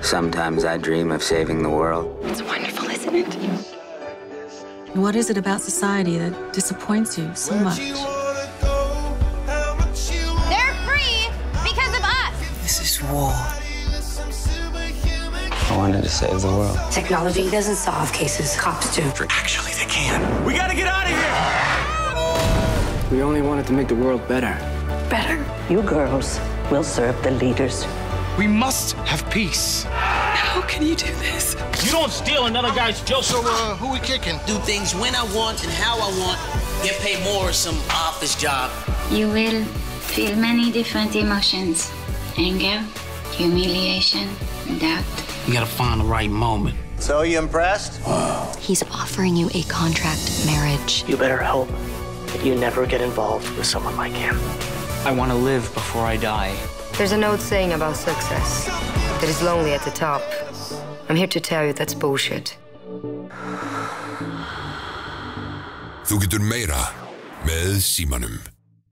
Sometimes I dream of saving the world. It's wonderful, isn't it? What is it about society that disappoints you so much? They're free because of us. This is war. I wanted to save the world. Technology doesn't solve cases, cops do. Actually, they can. We gotta get out of here! We only wanted to make the world better. Better. You girls will serve the leaders. We must have peace. How can you do this? You don't steal another guy's joke. So, who we kicking? Do things when I want and how I want. Get paid more or some office job. You will feel many different emotions. Anger, humiliation, doubt. You gotta find the right moment. So, you impressed? He's offering you a contract marriage. You better hope that you never get involved with someone like him. I want to live before I die. There's an old saying about success, that it's lonely at the top. I'm here to tell you that's bullshit. Þú getur meira með símanum.